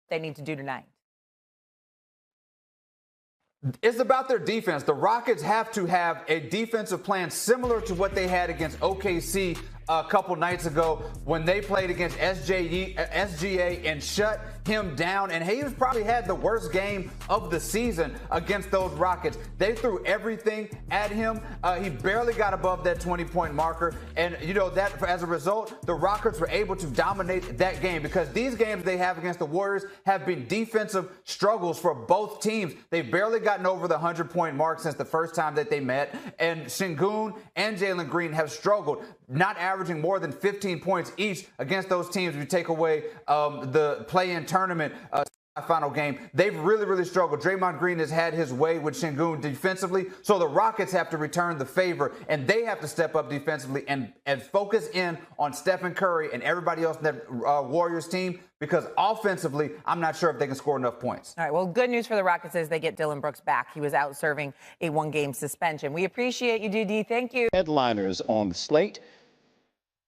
they need to do tonight? It's about their defense. The Rockets have to have a defensive plan similar to what they had against OKC a couple nights ago when they played against SGA and shut him down. And he probably had the worst game of the season against those Rockets. They threw everything at him. He barely got above that 20-point marker. And, you know, that as a result, the Rockets were able to dominate that game because these games they have against the Warriors have been defensive struggles for both teams. They've barely gotten over the 100-point mark since the first time that they met. And Şengün and Jalen Green have struggled, not averaging more than 15 points each against those teams. If you take away the play-in tournament final game, they've really struggled. Draymond Green has had his way with Şengün defensively, so the Rockets have to return the favor, and they have to step up defensively and focus in on Stephen Curry and everybody else in that Warriors team, because offensively, I'm not sure if they can score enough points. All right, well, good news for the Rockets is they get Dillon Brooks back. He was out serving a one-game suspension. We appreciate you, DD. Thank you. Headliners on the slate.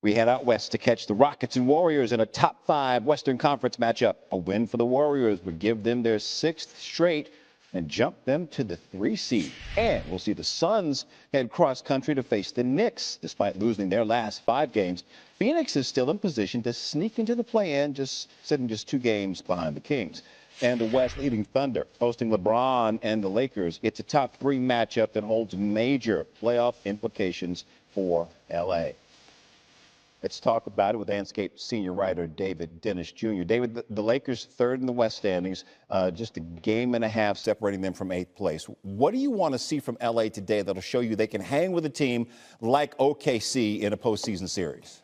We head out west to catch the Rockets and Warriors in a top 5 Western Conference matchup. A win for the Warriors would give them their 6th straight and jump them to the 3 seed. And we'll see the Suns head cross country to face the Knicks. Despite losing their last 5 games, Phoenix is still in position to sneak into the play-in, sitting just 2 games behind the Kings. And the West leading Thunder hosting LeBron and the Lakers. It's a top 3 matchup that holds major playoff implications for L.A. Let's talk about it with Landscape senior writer David Dennis Jr. David, the Lakers 3rd in the West standings, just a game and a half separating them from 8th place. What do you want to see from L.A. today that'll show you they can hang with a team like OKC in a postseason series?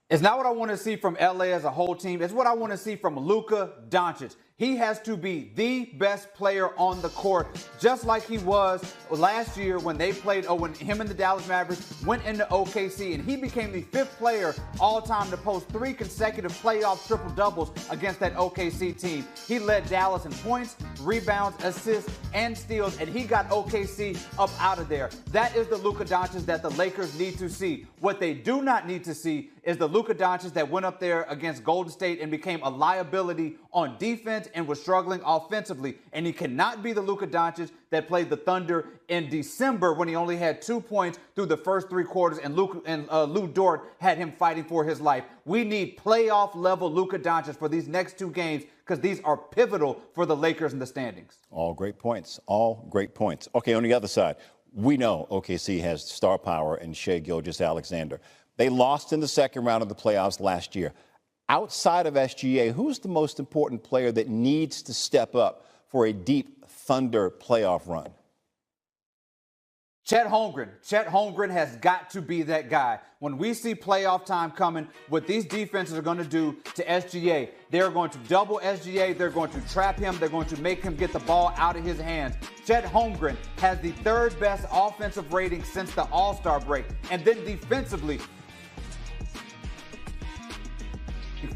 It's not what I want to see from L.A. as a whole team. It's what I want to see from Luka Doncic. He has to be the best player on the court, just like he was last year when they played, when him and the Dallas Mavericks went into OKC, and he became the 5th player all time to post 3 consecutive playoff triple-doubles against that OKC team. He led Dallas in points, rebounds, assists, and steals, and he got OKC up out of there. That is the Luka Doncic that the Lakers need to see. What they do not need to see is the Luka Doncic that went up there against Golden State and became a liability on defense and was struggling offensively. And he cannot be the Luka Doncic that played the Thunder in December when he only had 2 points through the first 3 quarters, and Lou Dort had him fighting for his life. We need playoff-level Luka Doncic for these next 2 games because these are pivotal for the Lakers in the standings. All great points. All great points. Okay, on the other side, we know OKC has star power in Shai Gilgeous-Alexander. They lost in the second round of the playoffs last year. Outside of SGA, who's the most important player that needs to step up for a deep Thunder playoff run? Chet Holmgren. Chet Holmgren has got to be that guy. When we see playoff time coming, what these defenses are going to do to SGA, they're going to double SGA, they're going to trap him, they're going to make him get the ball out of his hands. Chet Holmgren has the 3rd best offensive rating since the All-Star break. And then defensively,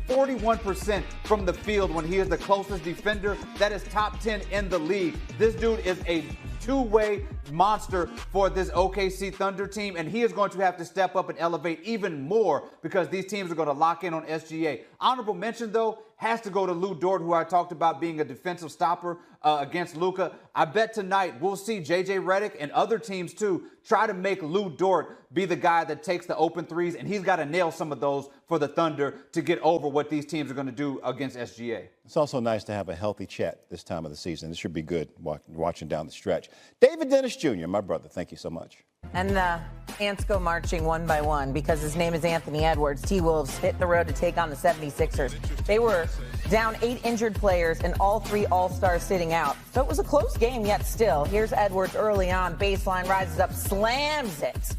41% from the field when he is the closest defender. That is top 10 in the league. This dude is a 2-way monster for this OKC Thunder team, and he is going to have to step up and elevate even more because these teams are going to lock in on SGA. Honorable mention, though, has to go to Lou Dort, who I talked about being a defensive stopper against Luka. I bet tonight we'll see J.J. Redick and other teams, too, try to make Lou Dort be the guy that takes the open threes, and he's got to nail some of those for the Thunder to get over what these teams are going to do against SGA. It's also nice to have a healthy Chet this time of the season. This should be good watching down the stretch. David Dennis Jr., my brother, thank you so much. And the ants go marching one by one because his name is Anthony Edwards. T-Wolves hit the road to take on the 76ers. They were down 8 injured players and all 3 All-Stars sitting out. So it was a close game, yet still. Here's Edwards early on. Baseline rises up, slams it.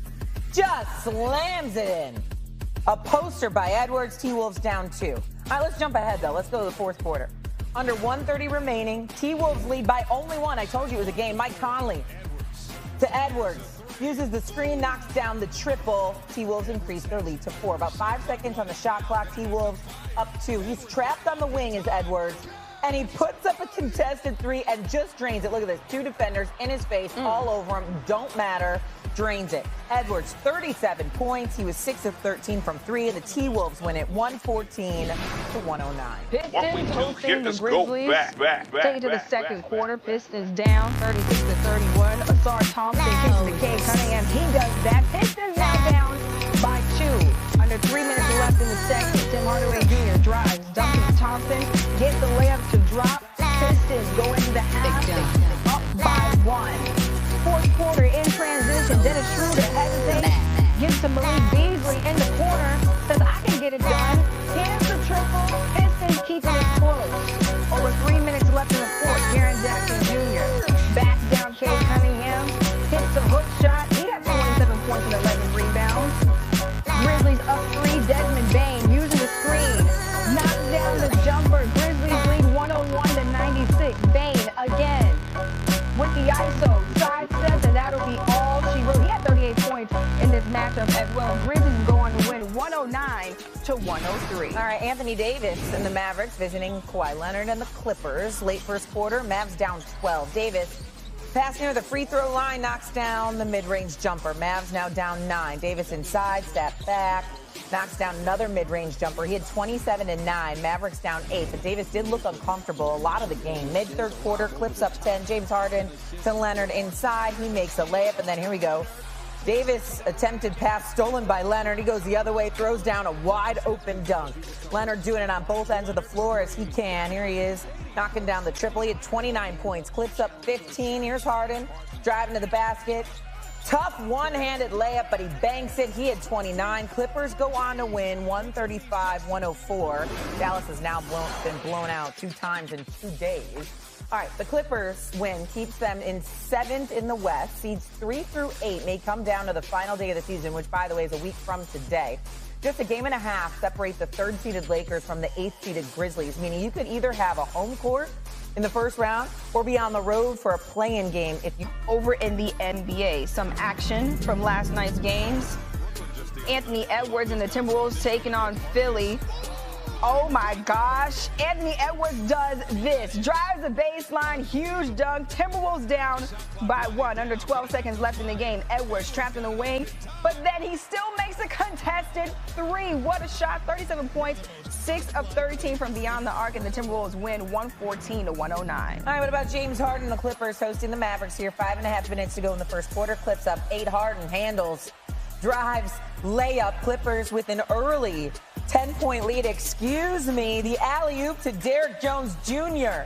Just slams it in. A poster by Edwards. T-Wolves down 2. All right, let's jump ahead, though. Let's go to the 4th quarter. Under 1:30 remaining. T-Wolves lead by only 1. I told you it was a game. Mike Conley to Edwards. Uses the screen, knocks down the triple. T-Wolves increase their lead to 4. About 5 seconds on the shot clock. T-Wolves up 2. He's trapped on the wing is Edwards. And he puts up a contested 3 and just drains it. Look at this. 2 defenders in his face, all over him. Don't matter. Drains it. Edwards, 37 points. He was 6 of 13 from 3. And the T-Wolves win it 114 to 109. Pistons hosting the Grizzlies. Take it to the second quarter. Pistons down 36 to 31. Asar Thompson kicks to Cade Cunningham. He does that. Pistons now down by 2. Under 3 minutes left in the second. Tim Hardaway Jr. drives. Duncan Thompson gets the layup to drop. Pistons go into the half. Up by 1. Fourth quarter in transition. Dennis Schroeder hesitates. Gives to Malik Beasley in the corner. Says, I can get it done. Here's the triple. Pistons keeping it close. Over 3 minutes left in the fourth. Jaren Jackson Jr. backs down Cade Cunningham. Hits the hook shot. He got 27 points and 11 rebounds. Grizzlies up 3. Desmond Bane using the screen. Knocks down the jumper. Grizzlies lead 101 to 96. Bane again with the ISO. Sidesteps, and that'll be all she wrote. He had 38 points in this matchup as well. Grizzlies go on to win 109 to 103. All right, Anthony Davis and the Mavericks visiting Kawhi Leonard and the Clippers. Late first quarter, Mavs down 12. Davis pass near the free throw line, knocks down the mid-range jumper. Mavs now down 9. Davis inside, step back, knocks down another mid-range jumper. He had 27 and 9. Mavericks down 8, but Davis did look uncomfortable a lot of the game. Mid-third quarter, Clips up 10. James Harden to Leonard inside. He makes a layup, and then here we go. Davis attempted pass stolen by Leonard. He goes the other way, throws down a wide open dunk. Leonard doing it on both ends of the floor as he can. Here he is, knocking down the triple. He had 29 points. Clips up 15. Here's Harden driving to the basket. Tough one-handed layup, but he banks it. He had 29. Clippers go on to win 135-104. Dallas has now been blown out 2 times in 2 days. All right, the Clippers win keeps them in 7th in the West. Seeds 3 through 8 may come down to the final day of the season, which, by the way, is a week from today. Just a game and a half separates the 3rd-seeded Lakers from the 8th-seeded Grizzlies, meaning you could either have a home court in the first round or be on the road for a play-in game if you over in the NBA. Some action from last night's games. Anthony Edwards and the Timberwolves taking on Philly. Oh my gosh, Anthony Edwards does this. Drives the baseline, huge dunk. Timberwolves down by 1. Under 12 seconds left in the game. Edwards trapped in the wing, but then he still makes a contested 3. What a shot, 37 points, 6 of 13 from beyond the arc, and the Timberwolves win 114 to 109. All right, what about James Harden, the Clippers hosting the Mavericks here? 5.5 minutes to go in the first quarter. Clips up 8. Harden handles, drives, layup. Clippers with an early 10-point lead. Excuse me. The alley-oop to Derrick Jones Jr.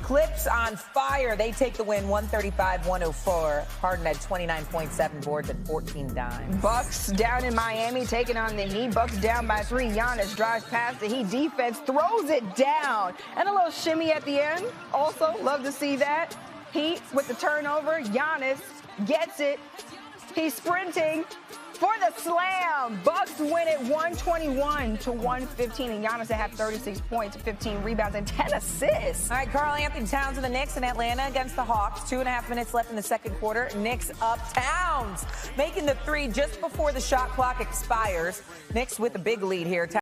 Clips on fire. They take the win 135-104. Harden had 29.7 boards and 14 dimes. Bucks down in Miami taking on the Heat. Bucks down by 3. Giannis drives past the Heat defense, throws it down. And a little shimmy at the end. Also, love to see that. Heat with the turnover. Giannis gets it. He's sprinting for the slam. Bucks win it 121 to 115. And Giannis had 36 points, 15 rebounds, and 10 assists. All right, Karl Anthony Towns and the Knicks in Atlanta against the Hawks. 2.5 minutes left in the second quarter. Knicks up. Towns making the 3 just before the shot clock expires. Knicks with a big lead here.